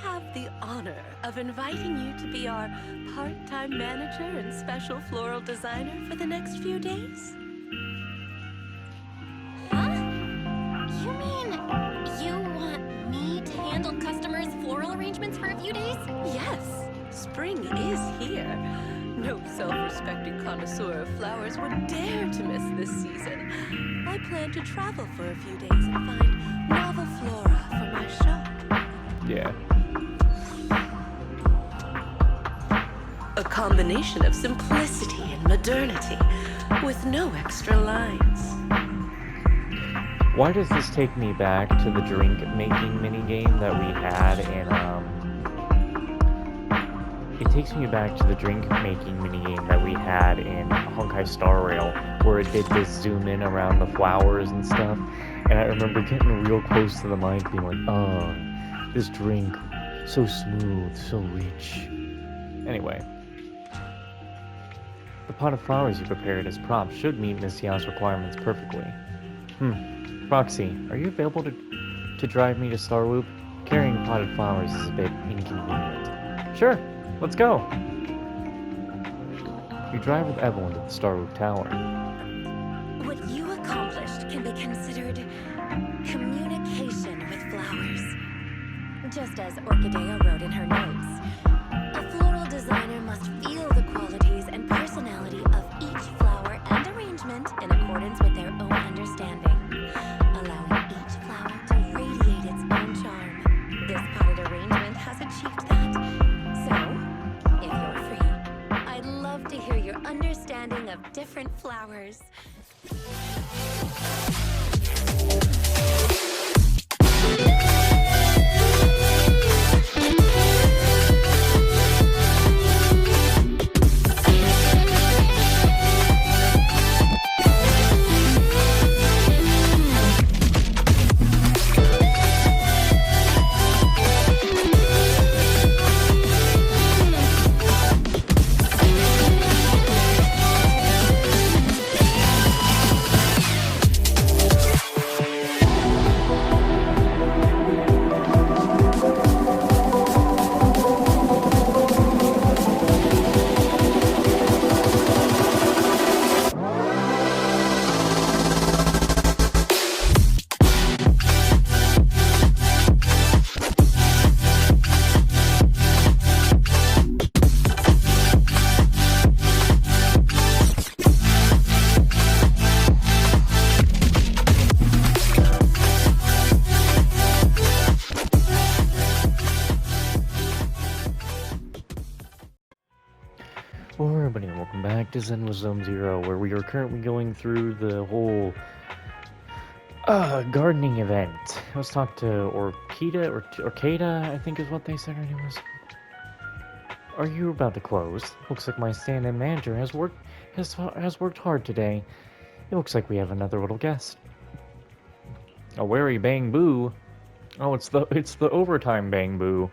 have the honor of inviting you to be our part-time manager and special floral designer for the next few days. Huh? You mean you want me to handle customers' floral arrangements for a few days? Yes, spring is here. No self-respecting connoisseur of flowers would dare to miss this season. I plan to travel for a few days and find novel flora for my shop. Yeah. A combination of simplicity and modernity, with no extra lines. Why does this take me back to the drink making minigame that we had in, It takes me back to the drink making minigame that we had in Honkai Star Rail, where it did this zoom in around the flowers and stuff, and I remember getting real close to the mic being like, oh, this drink, so smooth, so rich. Anyway. The pot of flowers you prepared as props should meet Miss Yao's requirements perfectly. Roxy, are you available to drive me to Starwoop? Carrying potted flowers is a bit inconvenient. Sure, let's go. You drive with Evelyn to the Starwoop Tower. What you accomplished can be considered communication with flowers. Just as Orchidea wrote in her notes, a floral designer must feel the qualities and personality of each flower and arrangement in accordance with their own understanding, allowing each flower to radiate its own charm. This potted arrangement has achieved that. So, if you're free, I'd love to hear your understanding of different flowers. Hello everybody and welcome back to ZENLESS ZONE ZERO, where we are currently going through the whole gardening event. Let's talk to Orchida, I think is what they said her name was. Are you about to close? Looks like my stand-in manager has worked hard today. It looks like we have another little guest. A wary bang boo. Oh, it's the overtime bang boo.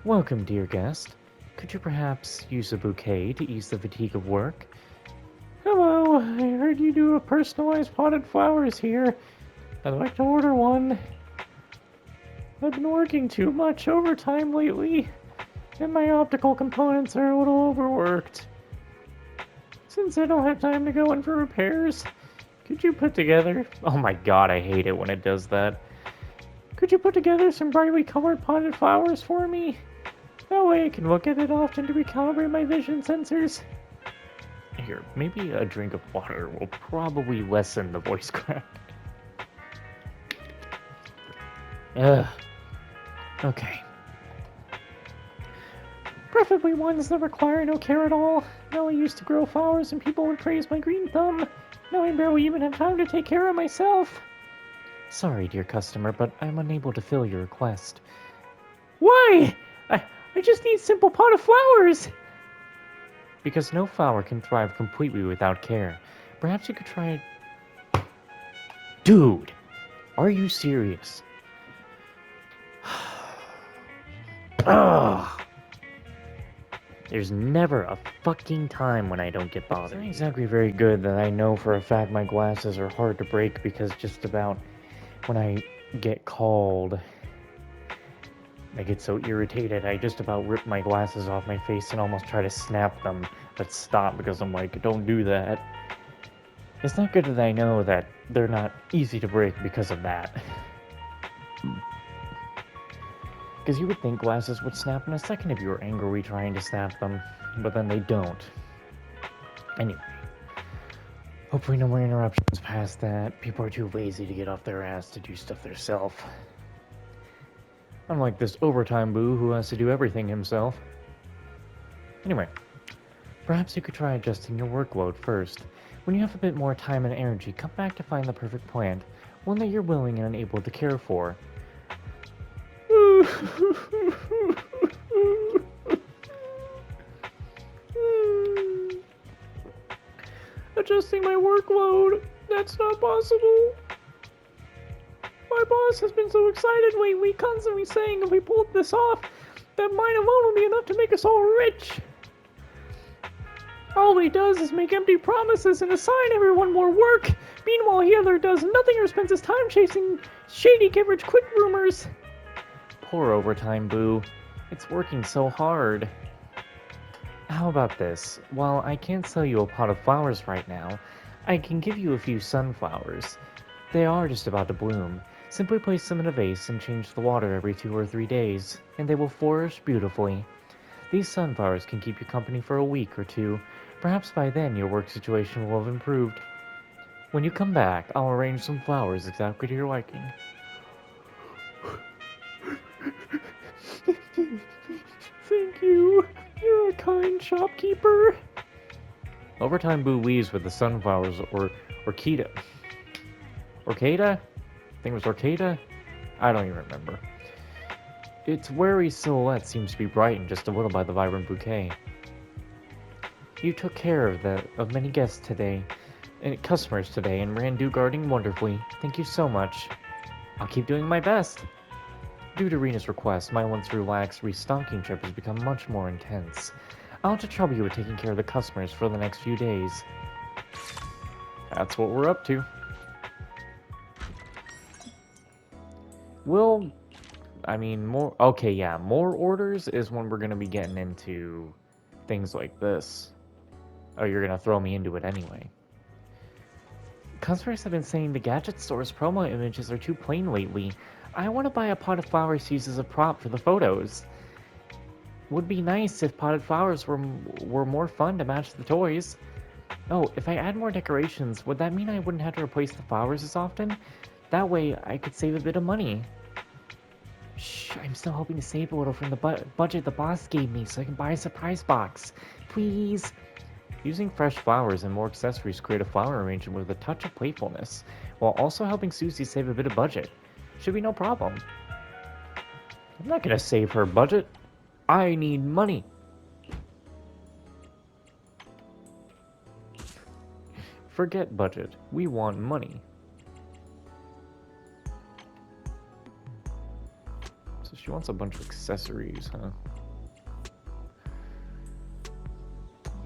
Welcome, dear guest. Could you perhaps use a bouquet to ease the fatigue of work? Hello, I heard you do a personalized potted flowers here. I'd like to order one. I've been working too much overtime lately, and my optical components are a little overworked. Since I don't have time to go in for repairs, could you put together... Oh my god, I hate it when it does that. Could you put together some brightly colored potted flowers for me? That way I can look at it often to recalibrate my vision sensors. Here, maybe a drink of water will probably lessen the voice crack. Ugh. Okay. Preferably ones that require no care at all. Now I used to grow flowers and people would praise my green thumb. Now I barely even have time to take care of myself. Sorry, dear customer, but I'm unable to fill your request. Why? I just need simple pot of flowers! Because no flower can thrive completely without care. Perhaps you could try it... Dude! Are you serious? Ugh! There's never a fucking time when I don't get bothered. It's not exactly very good that I know for a fact my glasses are hard to break because just about when I get called... I get so irritated, I just about rip my glasses off my face and almost try to snap them, but stop because I'm like, don't do that. It's not good that I know that they're not easy to break because of that. Because you would think glasses would snap in a second if you were angrily trying to snap them, but then they don't. Anyway, hopefully no more interruptions past that. People are too lazy to get off their ass to do stuff themselves. Unlike this overtime boo who has to do everything himself. Anyway, perhaps you could try adjusting your workload first. When you have a bit more time and energy, come back to find the perfect plant, one that you're willing and able to care for. Adjusting my workload? That's not possible. My boss has been so excited lately, constantly saying if we pulled this off, that mine alone will be enough to make us all rich. All he does is make empty promises and assign everyone more work. Meanwhile, he either does nothing or spends his time chasing shady get rich quick rumors. Poor overtime boo. It's working so hard. How about this? While I can't sell you a pot of flowers right now, I can give you a few sunflowers. They are just about to bloom. Simply place them in a vase and change the water every 2 or 3 days, and they will flourish beautifully. These sunflowers can keep you company for a week or two. Perhaps by then your work situation will have improved. When you come back, I'll arrange some flowers exactly to your liking. Thank you. You're a kind shopkeeper. Overtime Boo leaves with the sunflowers or Orchida. Orchida? I think it was Orchida? I don't even remember. Its wary silhouette seems to be brightened just a little by the vibrant bouquet. You took care of many guests today, and customers today, and ran Dew Gardening wonderfully. Thank you so much. I'll keep doing my best. Due to Rena's request, my once relaxed restocking trip has become much more intense. I'll have to trouble you with taking care of the customers for the next few days. That's what we're up to. Well, I mean, more orders is when we're going to be getting into things like this. Oh, you're going to throw me into it anyway. Customers have been saying the gadget store's promo images are too plain lately. I want to buy a pot of flowers used as a prop for the photos. Would be nice if potted flowers were more fun to match the toys. Oh, if I add more decorations, would that mean I wouldn't have to replace the flowers as often? That way, I could save a bit of money. Shh, I'm still hoping to save a little from the budget the boss gave me so I can buy a surprise box. Please? Using fresh flowers and more accessories create a flower arrangement with a touch of playfulness, while also helping Susie save a bit of budget. Should be no problem. I'm not gonna save her budget. I need money. Forget budget. We want money. So she wants a bunch of accessories, huh?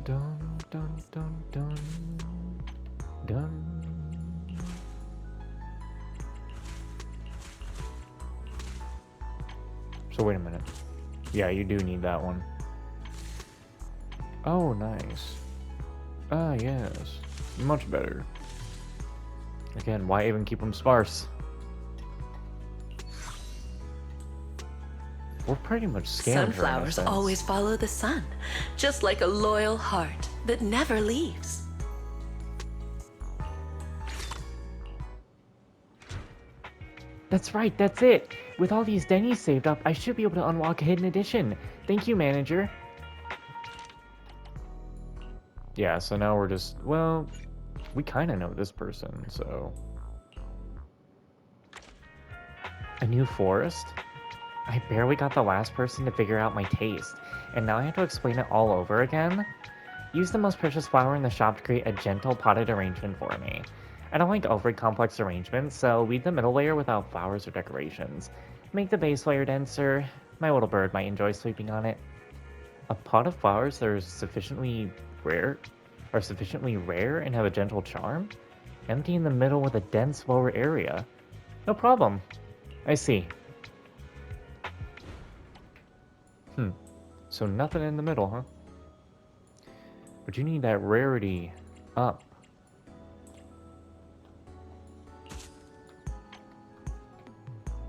Dun dun dun dun dun. So wait a minute. Yeah, you do need that one. Oh, nice. Ah, yes. Much better. Again, why even keep them sparse? We're pretty much scammed her in a Sunflowers sense. always follow the sun, just like a loyal heart that never leaves. That's right, that's it! With all these Denny's saved up, I should be able to unlock a hidden edition. Thank you, manager. Yeah, so now we're just, well, we kind of know this person, so... A new forest? I barely got the last person to figure out my taste, and now I have to explain it all over again? Use the most precious flower in the shop to create a gentle potted arrangement for me. I don't like overly complex arrangements, so leave the middle layer without flowers or decorations. Make the base layer denser. My little bird might enjoy sleeping on it. A pot of flowers that are sufficiently rare and have a gentle charm? Empty in the middle with a dense lower area. No problem. I see. So nothing in the middle, huh? But you need that rarity up.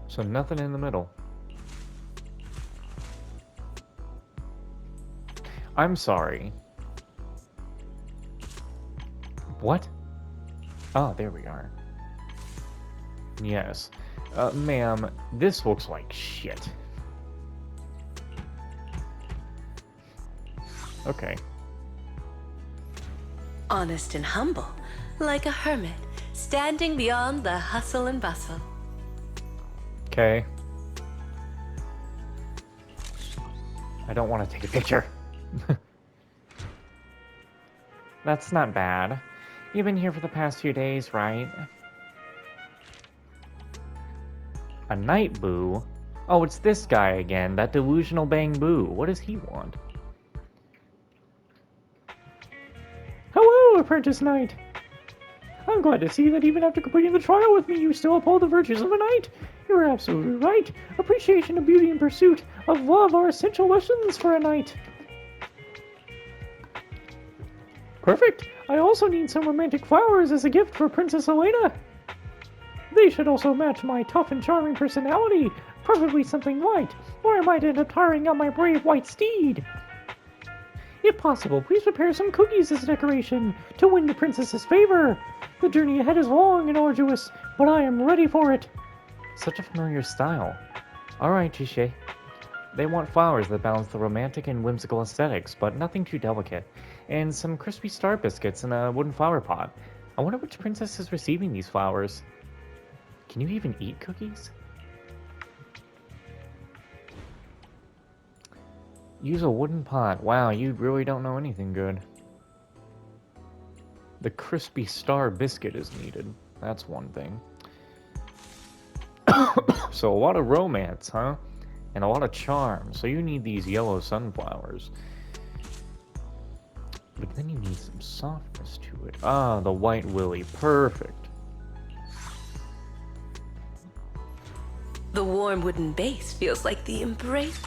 So nothing in the middle. I'm sorry. What? Oh, there we are. Yes. Ma'am, this looks like shit. Okay. Honest and humble, like a hermit, standing beyond the hustle and bustle. Okay. I don't want to take a picture. That's not bad. You've been here for the past few days, right? A night boo? Oh, it's this guy again, that delusional bang boo. What does he want? Hello, Apprentice Knight. I'm glad to see that even after completing the trial with me, you still uphold the virtues of a knight. You're absolutely right. Appreciation of beauty and pursuit of love are essential lessons for a knight. Perfect. I also need some romantic flowers as a gift for Princess Elena. They should also match my tough and charming personality, preferably something light, or I might end up tiring out my brave white steed. If possible, please prepare some cookies as a decoration to win the princess's favor. The journey ahead is long and arduous, but I am ready for it. Such a familiar style. Alright, Jishe. They want flowers that balance the romantic and whimsical aesthetics, but nothing too delicate. And some crispy star biscuits in a wooden flower pot. I wonder which princess is receiving these flowers. Can you even eat cookies? Use a wooden pot. Wow, you really don't know anything good. The crispy star biscuit is needed. That's one thing. So a lot of romance, huh? And a lot of charm. So you need these yellow sunflowers. But then you need some softness to it. Ah, the white willy. Perfect. The warm wooden base feels like the embrace.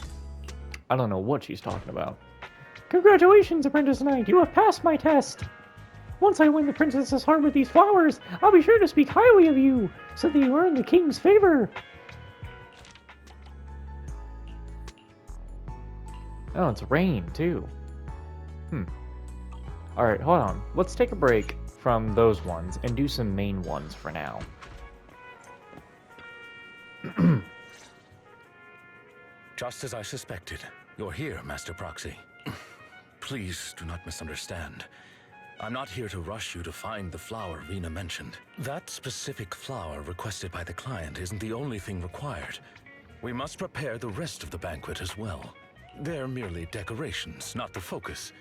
I don't know what she's talking about. Congratulations, Apprentice Knight. You have passed my test. Once I win the princess's heart with these flowers, I'll be sure to speak highly of you, so that you earn the king's favor. Oh, it's rain, too. Alright, hold on. Let's take a break from those ones and do some main ones for now. Just as I suspected. You're here, Master Proxy. Please do not misunderstand. I'm not here to rush you to find the flower Rena mentioned. That specific flower requested by the client isn't the only thing required. We must prepare the rest of the banquet as well. They're merely decorations, not the focus.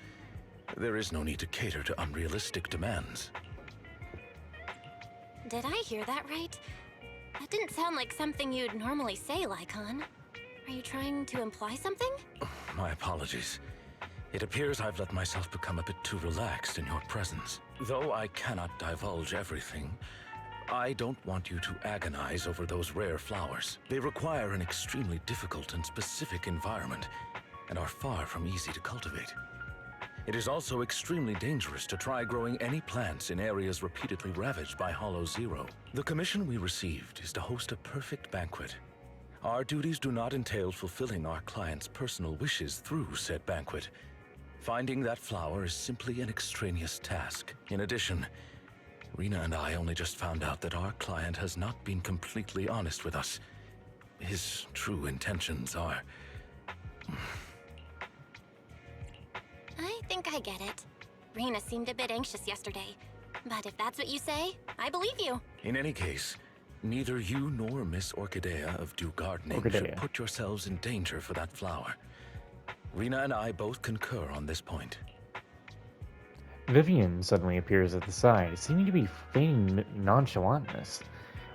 There is no need to cater to unrealistic demands. Did I hear that right? That didn't sound like something you'd normally say, Lycon. Are you trying to imply something? My apologies. It appears I've let myself become a bit too relaxed in your presence. Though I cannot divulge everything, I don't want you to agonize over those rare flowers. They require an extremely difficult and specific environment, and are far from easy to cultivate. It is also extremely dangerous to try growing any plants in areas repeatedly ravaged by Hollow Zero. The commission we received is to host a perfect banquet. Our duties do not entail fulfilling our client's personal wishes through said banquet. Finding that flower is simply an extraneous task. In addition, Rena and I only just found out that our client has not been completely honest with us. His true intentions are... I think I get it. Rena seemed a bit anxious yesterday. But if that's what you say, I believe you. In any case, neither you nor Miss Orchidea of Dew Gardening should put yourselves in danger for that flower. Rena and I both concur on this point. Vivian suddenly appears at the side, seeming to be feigning nonchalantness.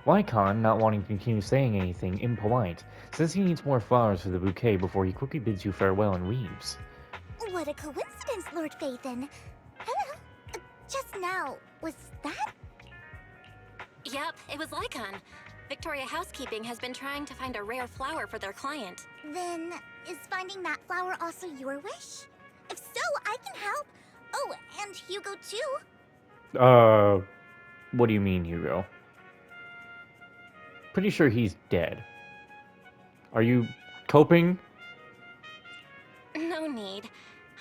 Lycon, not wanting to continue saying anything impolite, says he needs more flowers for the bouquet before he quickly bids you farewell and leaves. What a coincidence, Lord Phaethon. Hello. Just now, was that? Yep, it was Lycon. Victoria Housekeeping has been trying to find a rare flower for their client. Then, is finding that flower also your wish? If so, I can help. Oh, and Hugo too. What do you mean, Hugo? Pretty sure he's dead. Are you coping? No need.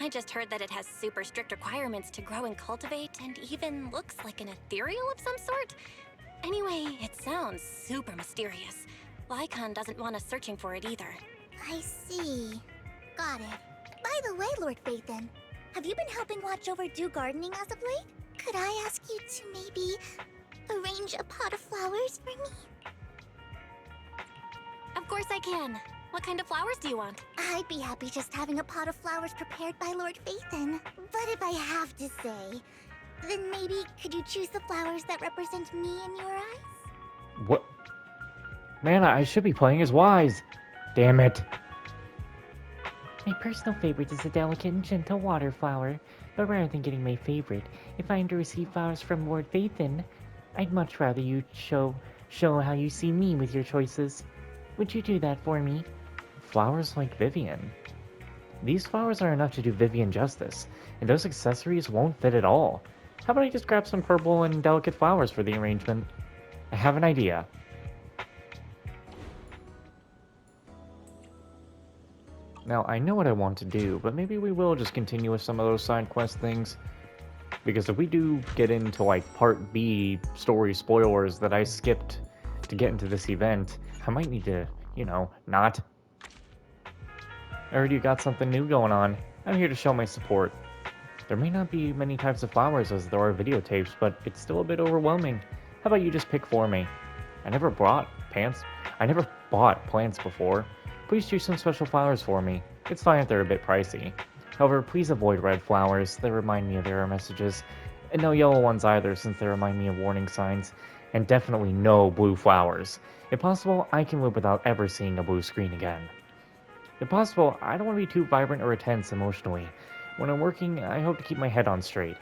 I just heard that it has super strict requirements to grow and cultivate, and even looks like an ethereal of some sort. Anyway, it sounds super mysterious. Lycon doesn't want us searching for it either. I see. Got it. By the way, Lord Phaethon, have you been helping watch over Dew Gardening as of late? Could I ask you to maybe arrange a pot of flowers for me? Of course I can. What kind of flowers do you want? I'd be happy just having a pot of flowers prepared by Lord Phaethon. But if I have to say, then maybe could you choose the flowers that represent me in your eyes? What? Man, I should be playing as Wise. Damn it. My personal favorite is a delicate and gentle water flower, but rather than getting my favorite, if I am to receive flowers from Lord Phaethon, I'd much rather you show how you see me with your choices. Would you do that for me? Flowers like Vivian. These flowers are enough to do Vivian justice, and those accessories won't fit at all. How about I just grab some purple and delicate flowers for the arrangement? I have an idea. Now, I know what I want to do, but maybe we will just continue with some of those side quest things. Because if we do get into, like, Part B story spoilers that I skipped to get into this event, I might need to, you know, not. I heard you got something new going on. I'm here to show my support. There may not be many types of flowers as there are videotapes, but it's still a bit overwhelming. How about you just pick for me? I never bought plants before. Please choose some special flowers for me. It's fine if they're a bit pricey. However, please avoid red flowers. They remind me of error messages. And no yellow ones either, since they remind me of warning signs. And definitely no blue flowers. If possible, I can live without ever seeing a blue screen again. If possible, I don't want to be too vibrant or tense emotionally. When I'm working, I hope to keep my head on straight.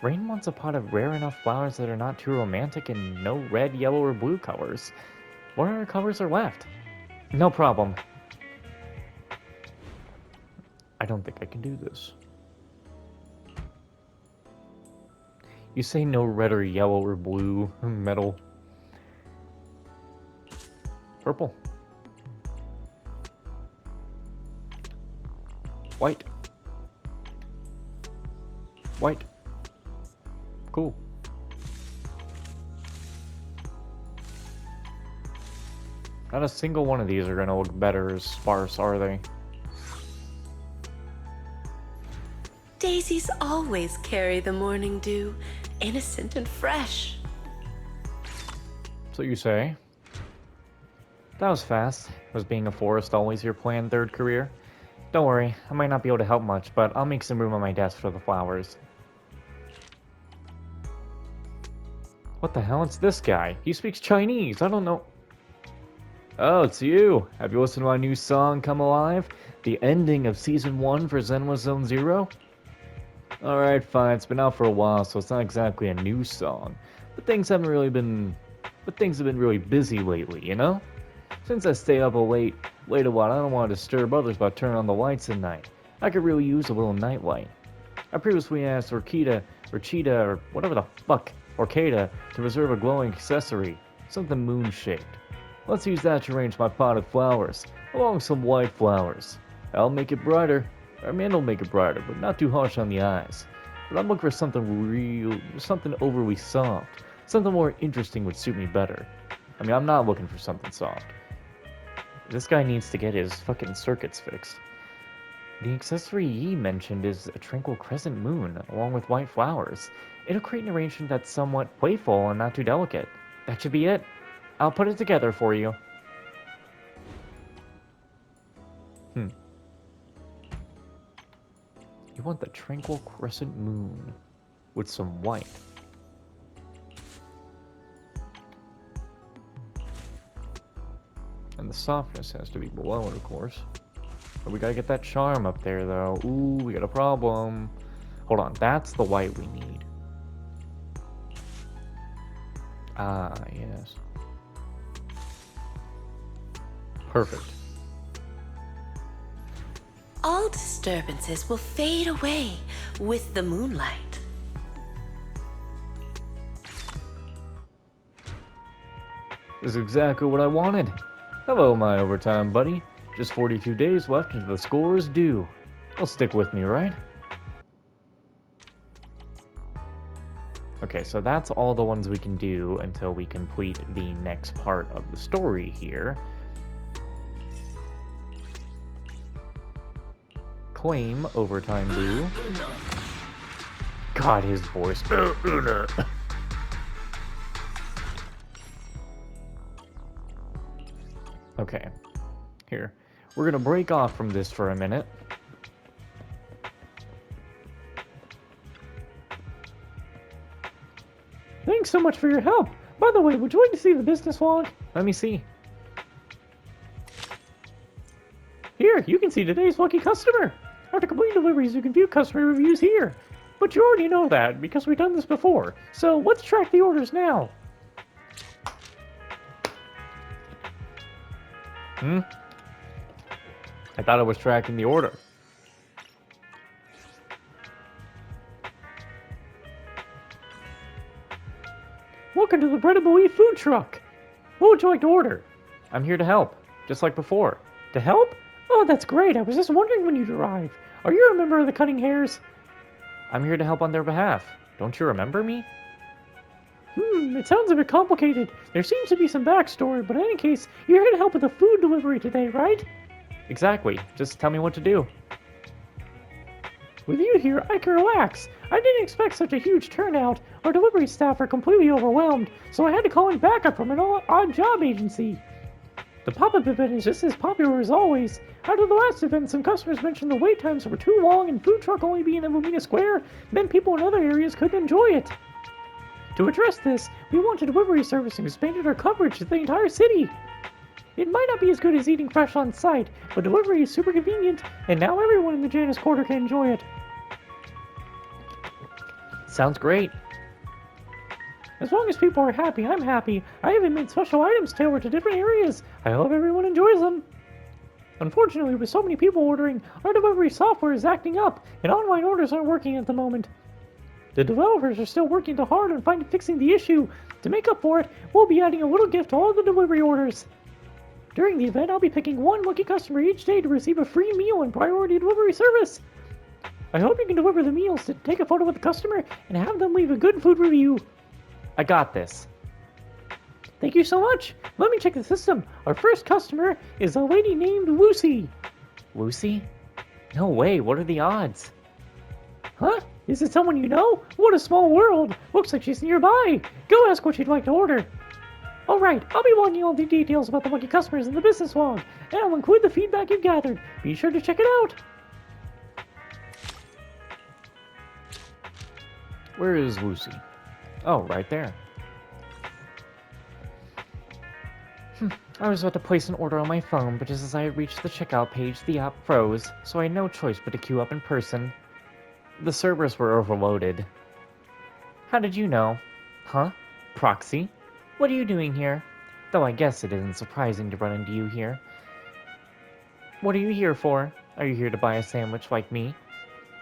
Rain wants a pot of rare enough flowers that are not too romantic and no red, yellow, or blue colors. What other colors are left? No problem. I don't think I can do this. You say no red or yellow or blue, metal. Purple. White. White. Cool. Not a single one of these are gonna look better as sparse, are they? Daisies always carry the morning dew, innocent and fresh. So you say? That was fast. Was being a florist always your planned third career? Don't worry, I might not be able to help much, but I'll make some room on my desk for the flowers. What the hell? It's this guy. He speaks Chinese. I don't know. Oh, it's you. Have you listened to my new song, Come Alive? The ending of Season 1 for ZENLESS ZONE ZERO? Alright, fine. It's been out for a while, so it's not exactly a new song. But things have been really busy lately, you know? Since I stay up late a while, I don't want to disturb others by turning on the lights at night. I could really use a little nightlight. I previously asked Orchida, or Cheetah, or whatever the fuck, Orchida, to reserve a glowing accessory, something moon-shaped. Let's use that to arrange my pot of flowers, along with some white flowers. I'll make it brighter. It'll make it brighter, but not too harsh on the eyes. But I'm looking for something overly soft. Something more interesting would suit me better. I mean, I'm not looking for something soft. This guy needs to get his fucking circuits fixed. The accessory he mentioned is a tranquil crescent moon, along with white flowers. It'll create an arrangement that's somewhat playful and not too delicate. That should be it. I'll put it together for you. You want the tranquil crescent moon with some white. And the softness has to be below it, of course. But we gotta get that charm up there, though. Ooh, we got a problem. Hold on, that's the white we need. Ah, yes. Perfect. All disturbances will fade away with the moonlight. This is exactly what I wanted. Hello, my overtime buddy. Just 42 days left until the score is due. You'll stick with me, right? Okay, so that's all the ones we can do until we complete the next part of the story here. Claim overtime boo. God, his voice. Okay, here. We're gonna break off from this for a minute. Thanks so much for your help. By the way, would you like to see the business log? Let me see. Here, you can see today's lucky customer. After completing deliveries, you can view customer reviews here. But you already know that, because we've done this before. So, let's track the orders now. I thought I was tracking the order. Welcome to the Bread and Belief food truck. What would you like to order? I'm here to help, just like before. To help? Oh, that's great. I was just wondering when you'd arrive. Are you a member of the Cutting Hairs? I'm here to help on their behalf. Don't you remember me? It sounds a bit complicated. There seems to be some backstory, but in any case, you're here to help with the food delivery today, right? Exactly. Just tell me what to do. With you here, I can relax. I didn't expect such a huge turnout. Our delivery staff are completely overwhelmed, so I had to call in backup from an odd job agency. The pop-up event is just as popular as always. After the last event, some customers mentioned the wait times were too long and food truck only being in Lumina Square meant people in other areas couldn't enjoy it. To address this, we launched a delivery service and expanded our coverage to the entire city. It might not be as good as eating fresh on site, but delivery is super convenient, and now everyone in the Janus Quarter can enjoy it. Sounds great. As long as people are happy, I'm happy. I even made special items tailored to different areas. I hope everyone enjoys them. Unfortunately, with so many people ordering, our delivery software is acting up, and online orders aren't working at the moment. The developers are still working hard on fixing the issue. To make up for it, we'll be adding a little gift to all the delivery orders. During the event, I'll be picking one lucky customer each day to receive a free meal and priority delivery service. I hope you can deliver the meals to take a photo with the customer and have them leave a good food review. I got this. Thank you so much. Let me check the system. Our first customer is a lady named Lucy. Lucy? No way, what are the odds? Huh? Is it someone you know? What a small world. Looks like she's nearby. Go ask what she'd like to order. Alright, I'll be logging all the details about the lucky customers in the business log, and I'll include the feedback you've gathered. Be sure to check it out. Where is Lucy? Oh, right there. I was about to place an order on my phone, but just as I reached the checkout page, the app froze, so I had no choice but to queue up in person. The servers were overloaded. How did you know? Huh? Proxy? What are you doing here? Though I guess it isn't surprising to run into you here. What are you here for? Are you here to buy a sandwich like me?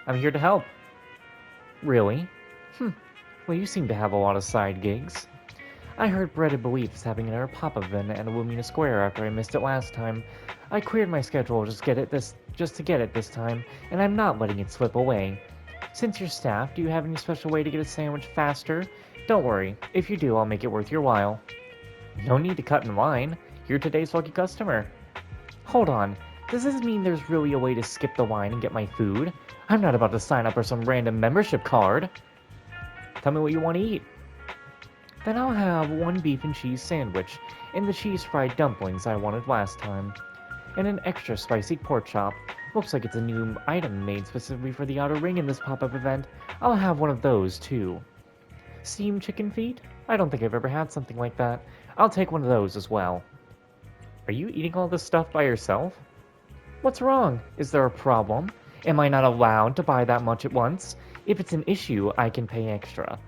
I'm here to help. Really? Well, you seem to have a lot of side gigs. I heard Bread and Belief is having another pop-up event at Lumina Square after I missed it last time. I cleared my schedule just to get it this time, and I'm not letting it slip away. Since you're staff, do you have any special way to get a sandwich faster? Don't worry, if you do, I'll make it worth your while. No need to cut in line. You're today's lucky customer. Hold on, does this mean there's really a way to skip the line and get my food? I'm not about to sign up for some random membership card. Tell me what you want to eat. Then I'll have one beef and cheese sandwich, and the cheese fried dumplings I wanted last time. And an extra spicy pork chop. Looks like it's a new item made specifically for the outer ring in this pop-up event. I'll have one of those, too. Steamed chicken feet? I don't think I've ever had something like that. I'll take one of those as well. Are you eating all this stuff by yourself? What's wrong? Is there a problem? Am I not allowed to buy that much at once? If it's an issue, I can pay extra.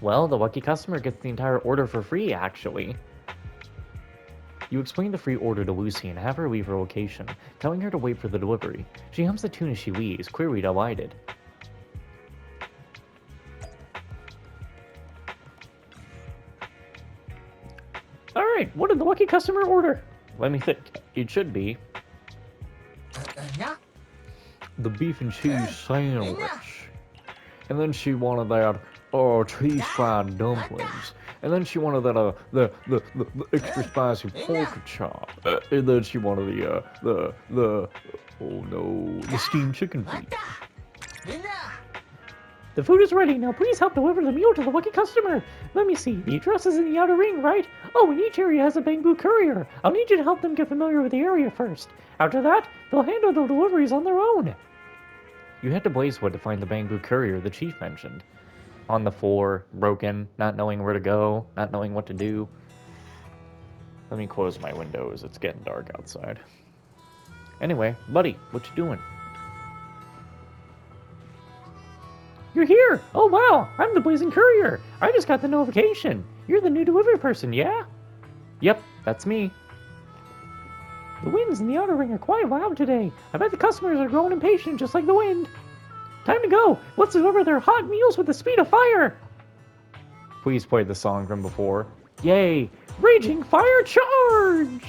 Well, the lucky customer gets the entire order for free, actually. You explain the free order to Lucy and have her leave her location, telling her to wait for the delivery. She hums the tune as she leaves, clearly delighted. Alright, what did the lucky customer order? Let me think. It should be the beef and cheese sandwich. And then she wanted that cheese fried dumplings. And then she wanted that the extra spicy pork chop. And then she wanted the oh no, the steamed chicken feet. The food is ready. Now please help deliver the meal to the lucky customer. Let me see. The address is in the outer ring, right? Oh, and each area has a bamboo courier. I'll need you to help them get familiar with the area first. After that, they'll handle the deliveries on their own. You head to Blazewood to find the bamboo courier the chief mentioned. On the floor, broken, not knowing where to go, not knowing what to do. Let me close my windows. It's getting dark outside. Anyway, buddy, what you doing? You're here! Oh wow, I'm the Blazing Courier! I just got the notification! You're the new delivery person, yeah? Yep, that's me. The winds in the outer ring are quite loud today. I bet the customers are growing impatient just like the wind. Time to go! Let's deliver their hot meals with the speed of fire! Please play the song from before. Yay! Raging Fire Charge!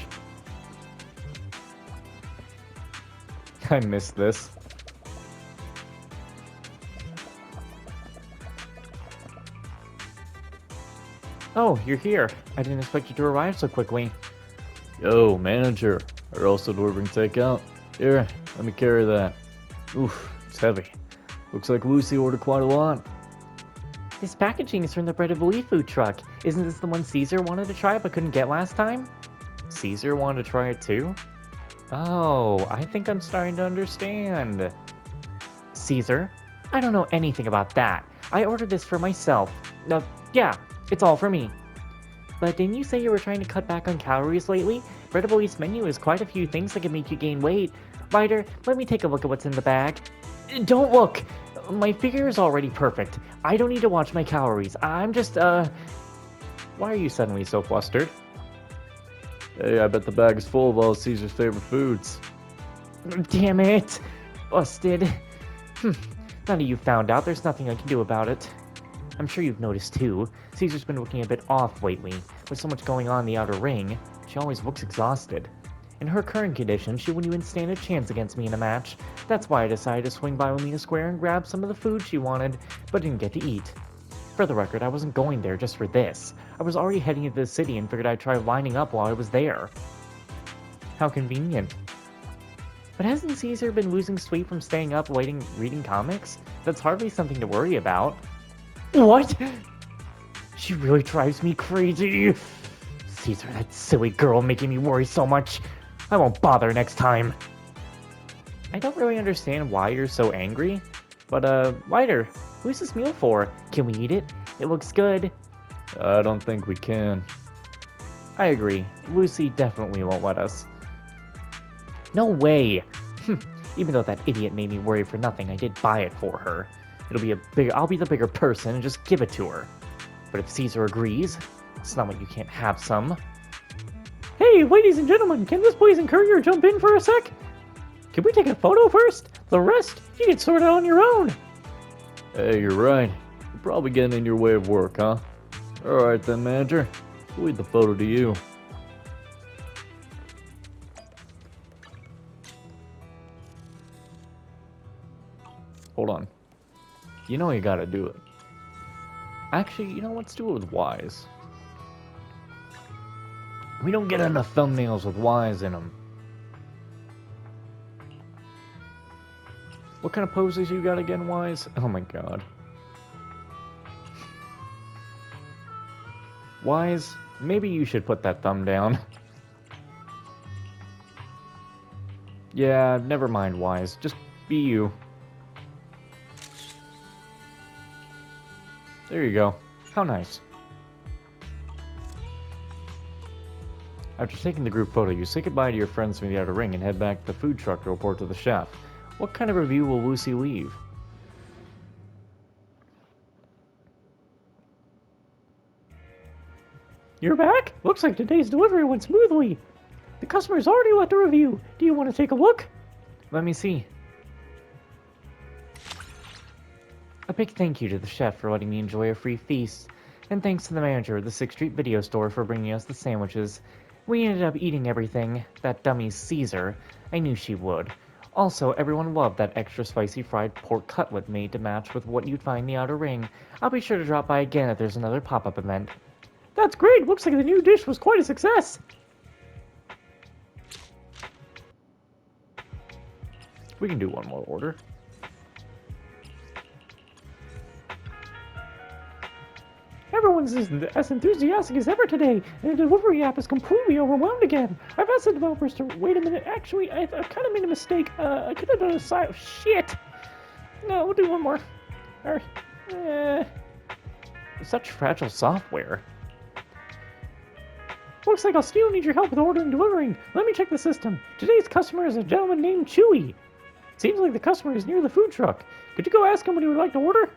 I missed this. Oh, you're here. I didn't expect you to arrive so quickly. Yo, manager. Are you also delivering takeout? Here, let me carry that. Oof, it's heavy. Looks like Lucy ordered quite a lot. This packaging is from the Bread of Belief food truck. Isn't this the one Caesar wanted to try but couldn't get last time? Caesar wanted to try it too? Oh, I think I'm starting to understand. Caesar? I don't know anything about that. I ordered this for myself. Yeah. It's all for me. But didn't you say you were trying to cut back on calories lately? Bread of Belief's menu has quite a few things that can make you gain weight. Ryder, let me take a look at what's in the bag. Don't look! My figure is already perfect. I don't need to watch my calories. I'm just, Why are you suddenly so flustered? Hey, I bet the bag is full of all of Caesar's favorite foods. Damn it! Busted. Now that you've found out, there's nothing I can do about it. I'm sure you've noticed too, Caesar's been looking a bit off lately. With so much going on in the outer ring, she always looks exhausted. In her current condition, she wouldn't even stand a chance against me in a match. That's why I decided to swing by Omina Square and grab some of the food she wanted, but didn't get to eat. For the record, I wasn't going there just for this. I was already heading into the city and figured I'd try lining up while I was there. How convenient. But hasn't Caesar been losing sleep from staying up reading comics? That's hardly something to worry about. What? She really drives me crazy. Caesar, that silly girl making me worry so much. I won't bother next time. I don't really understand why you're so angry. But, Ryder, who's this meal for? Can we eat it? It looks good. I don't think we can. I agree. Lucy definitely won't let us. No way. Even though that idiot made me worry for nothing, I did buy it for her. I'll be the bigger person and just give it to her. But if Caesar agrees, it's not like you can't have some. Hey, ladies and gentlemen, can this Blazing Courier jump in for a sec? Can we take a photo first? The rest, you can sort out on your own. Hey, you're right. You're probably getting in your way of work, huh? Alright then, manager. We'll leave the photo to you. Hold on. You know you gotta do it. Actually, you know, let's do it with Wise. We don't get enough thumbnails with Wise in them. What kind of poses you got again, Wise? Oh my god. Wise, maybe you should put that thumb down. Yeah, never mind, Wise. Just be you. There you go. How nice. After taking the group photo, you say goodbye to your friends from the outer ring and head back to the food truck to report to the chef. What kind of review will Lucy leave? You're back? Looks like today's delivery went smoothly. The customer's already left a review. Do you want to take a look? Let me see. A big thank you to the chef for letting me enjoy a free feast, and thanks to the manager of the 6th Street video store for bringing us the sandwiches. We ended up eating everything. That dummy Caesar. I knew she would. Also, everyone loved that extra spicy fried pork cutlet made to match with what you'd find in the outer ring. I'll be sure to drop by again if there's another pop-up event. That's great. Looks like the new dish was quite a success. We can do one more order. Everyone's as enthusiastic as ever today, and the delivery app is completely overwhelmed again. I've asked the developers to wait a minute. Actually, I've kind of made a mistake. I could have done a side. Shit. No, we'll do one more. Such fragile software. Looks like I'll still need your help with ordering and delivering. Let me check the system. Today's customer is a gentleman named Chewy. Seems like the customer is near the food truck. Could you go ask him what he would like to order?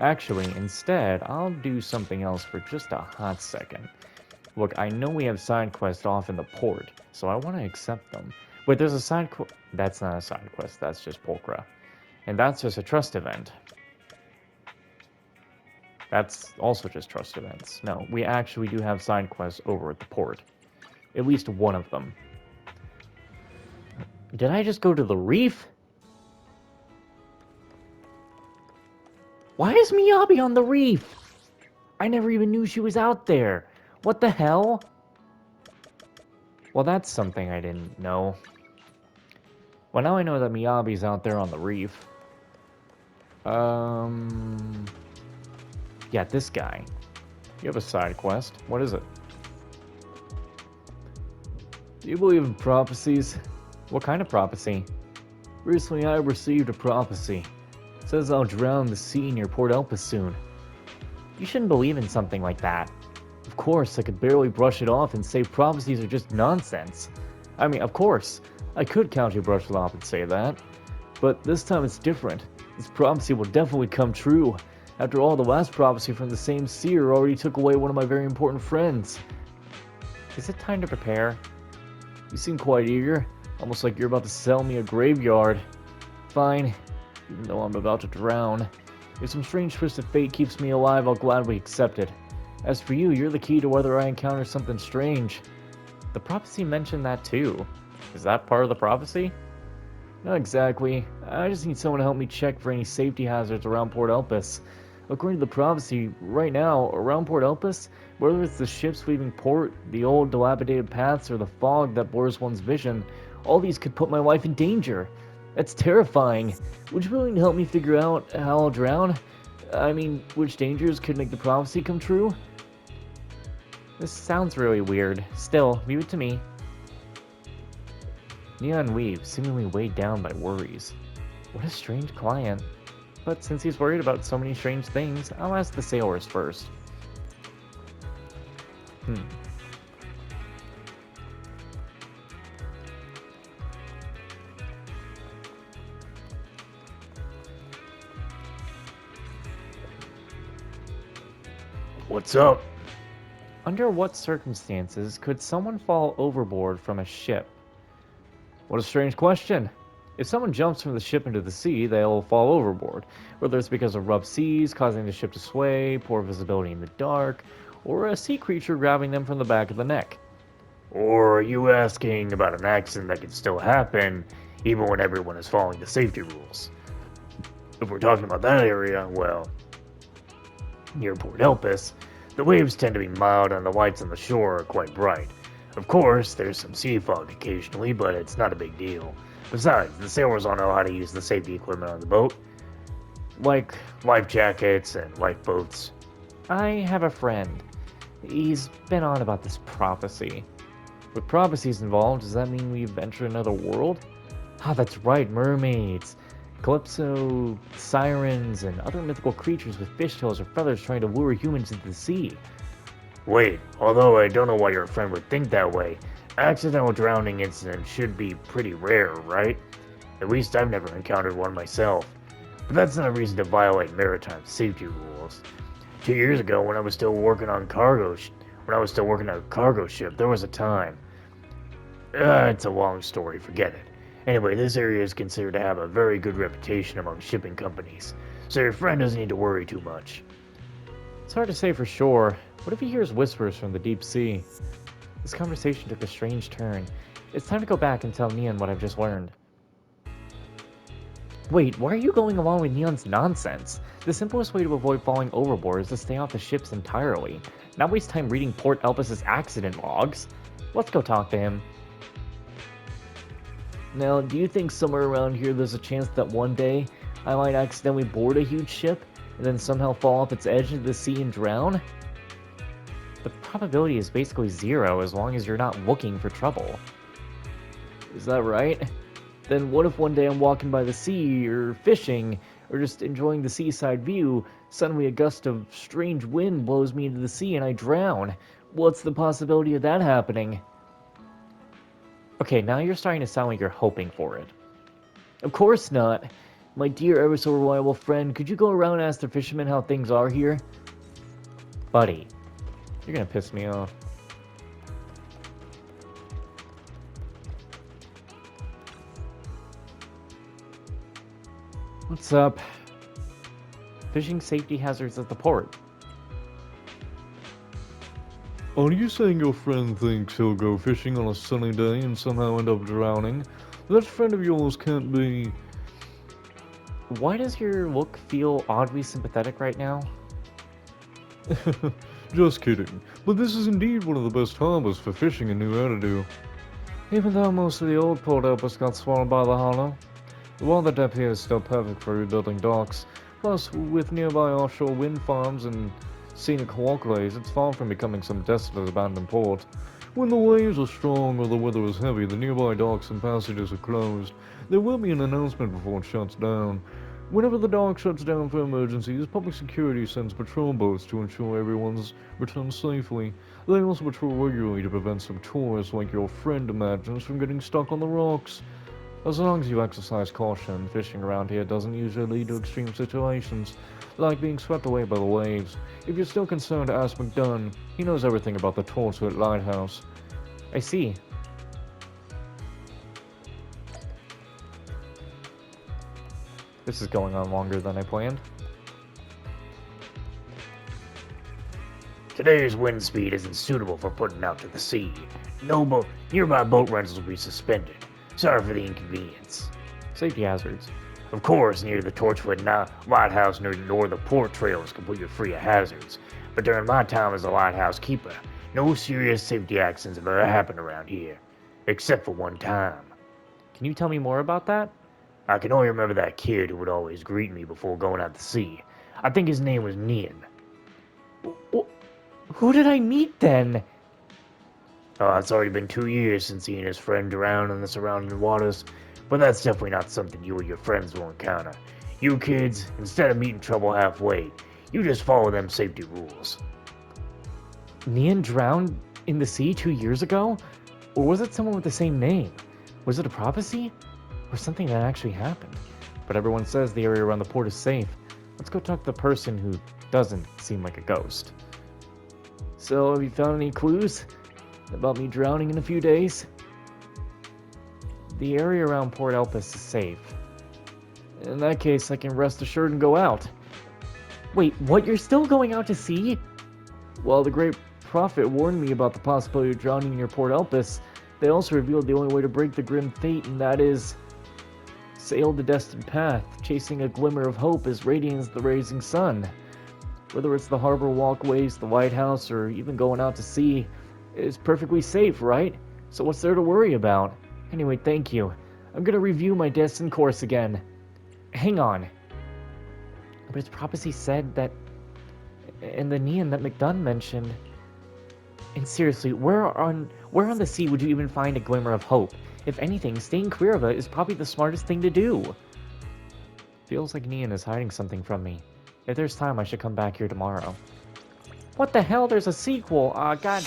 Actually, instead, I'll do something else for just a hot second. Look, I know we have side quests off in the port, so I want to accept them. Wait, there's a side quest. That's not a side quest, that's just Pulchra. And that's just a trust event. That's also just trust events. No, we actually do have side quests over at the port. At least one of them. Did I just go to the reef? Why is Miyabi on the reef? I never even knew she was out there. What the hell? Well, that's something I didn't know. Well, now I know that Miyabi's out there on the reef. Yeah, this guy. You have a side quest. What is it? Do you believe in prophecies? What kind of prophecy? Recently, I received a prophecy. It says I'll drown the sea near Port Elpis soon. You shouldn't believe in something like that. Of course, I could barely brush it off and say prophecies are just nonsense. I mean, of course, I could counter brush it off and say that. But this time it's different. This prophecy will definitely come true. After all, the last prophecy from the same seer already took away one of my very important friends. Is it time to prepare? You seem quite eager. Almost like you're about to sell me a graveyard. Fine, even though I'm about to drown. If some strange twist of fate keeps me alive, I'll gladly accept it. As for you, you're the key to whether I encounter something strange. The prophecy mentioned that too. Is that part of the prophecy? Not exactly. I just need someone to help me check for any safety hazards around Port Elpis. According to the prophecy, right now, around Port Elpis, whether it's the ships leaving port, the old dilapidated paths, or the fog that blurs one's vision, all these could put my life in danger. That's terrifying. Would you be willing to help me figure out how I'll drown? I mean, which dangers could make the prophecy come true? This sounds really weird. Still, leave it to me. Neon Weave, seemingly weighed down by worries. What a strange client. But since he's worried about so many strange things, I'll ask the sailors first. What's up? Under what circumstances could someone fall overboard from a ship? What a strange question. If someone jumps from the ship into the sea, they'll fall overboard, whether it's because of rough seas causing the ship to sway, poor visibility in the dark, or a sea creature grabbing them from the back of the neck. Or are you asking about an accident that could still happen, even when everyone is following the safety rules? If we're talking about that area, well, near Port Elpis, the waves tend to be mild and the lights on the shore are quite bright. Of course, there's some sea fog occasionally, but it's not a big deal. Besides, the sailors all know how to use the safety equipment on the boat, like life jackets and lifeboats. I have a friend. He's been on about this prophecy. With prophecies involved, does that mean we've entered another world? Ah, that's right, mermaids. Calypso, sirens, and other mythical creatures with fishtails or feathers trying to lure humans into the sea. Wait, although I don't know why your friend would think that way, accidental drowning incidents should be pretty rare, right? At least I've never encountered one myself. But that's not a reason to violate maritime safety rules. 2 years ago, when I was still working on cargo, When I was still working on a cargo ship, there was a time. It's a long story, forget it. Anyway, this area is considered to have a very good reputation among shipping companies, so your friend doesn't need to worry too much. It's hard to say for sure. What if he hears whispers from the deep sea? This conversation took a strange turn. It's time to go back and tell Neon what I've just learned. Wait, why are you going along with Neon's nonsense? The simplest way to avoid falling overboard is to stay off the ships entirely. Not waste time reading Port Elpis' accident logs. Let's go talk to him. Now, do you think somewhere around here there's a chance that one day I might accidentally board a huge ship and then somehow fall off its edge into the sea and drown? The probability is basically zero as long as you're not looking for trouble. Is that right? Then what if one day I'm walking by the sea, or fishing, or just enjoying the seaside view, suddenly a gust of strange wind blows me into the sea and I drown? What's the possibility of that happening? Okay, now you're starting to sound like you're hoping for it. Of course not. My dear ever so reliable friend, could you go around and ask the fishermen how things are here? Buddy, you're gonna piss me off. What's up? Fishing safety hazards at the port. Are you saying your friend thinks he'll go fishing on a sunny day and somehow end up drowning? That friend of yours can't be... Why does your look feel oddly sympathetic right now? Just kidding. But this is indeed one of the best harbors for fishing in New Eridu. Even though most of the old Port Elpis got swallowed by the hollow, the water depth here is still perfect for rebuilding docks. Plus, with nearby offshore wind farms and scenic walkways, it's far from becoming some desolate abandoned port. When the waves are strong or the weather is heavy, the nearby docks and passages are closed. There will be an announcement before it shuts down. Whenever the dock shuts down for emergencies, public security sends patrol boats to ensure everyone's returned safely. They also patrol regularly to prevent some tourists like your friend imagines from getting stuck on the rocks. As long as you exercise caution, fishing around here doesn't usually lead to extreme situations, like being swept away by the waves. If you're still concerned, ask McDunn. He knows everything about the Torchlit Lighthouse. I see. This is going on longer than I planned. Today's wind speed isn't suitable for putting out to the sea. Nearby boat rentals will be suspended. Sorry for the inconvenience. Safety hazards. Of course, near the Torchwood Lighthouse nor the port trail is completely free of hazards. But during my time as a lighthouse keeper, no serious safety accidents have ever happened around here. Except for one time. Can you tell me more about that? I can only remember that kid who would always greet me before going out to sea. I think his name was Nian. Who did I meet then? Oh, it's already been 2 years since he and his friend drowned in the surrounding waters, but that's definitely not something you or your friends will encounter. You kids, instead of meeting trouble halfway, you just follow them safety rules. Nian drowned in the sea 2 years ago? Or was it someone with the same name? Was it a prophecy? Or something that actually happened? But everyone says the area around the port is safe. Let's go talk to the person who doesn't seem like a ghost. So, have you found any clues about me drowning in a few days? The area around Port Elpis is safe. In that case, I can rest assured and go out. Wait, what? You're still going out to sea? Well, the Great Prophet warned me about the possibility of drowning near Port Elpis. They also revealed the only way to break the grim fate, and that is... sail the destined path, chasing a glimmer of hope as radiant as the rising sun. Whether it's the harbor walkways, the lighthouse, or even going out to sea, it's perfectly safe, right? So what's there to worry about? Anyway, thank you. I'm gonna review my destined course again. Hang on. But his prophecy said that... and the Neon that McDunn mentioned... And seriously, where on the sea would you even find a glimmer of hope? If anything, staying clear of it is probably the smartest thing to do. Feels like Neon is hiding something from me. If there's time, I should come back here tomorrow. What the hell? There's a sequel! God damn.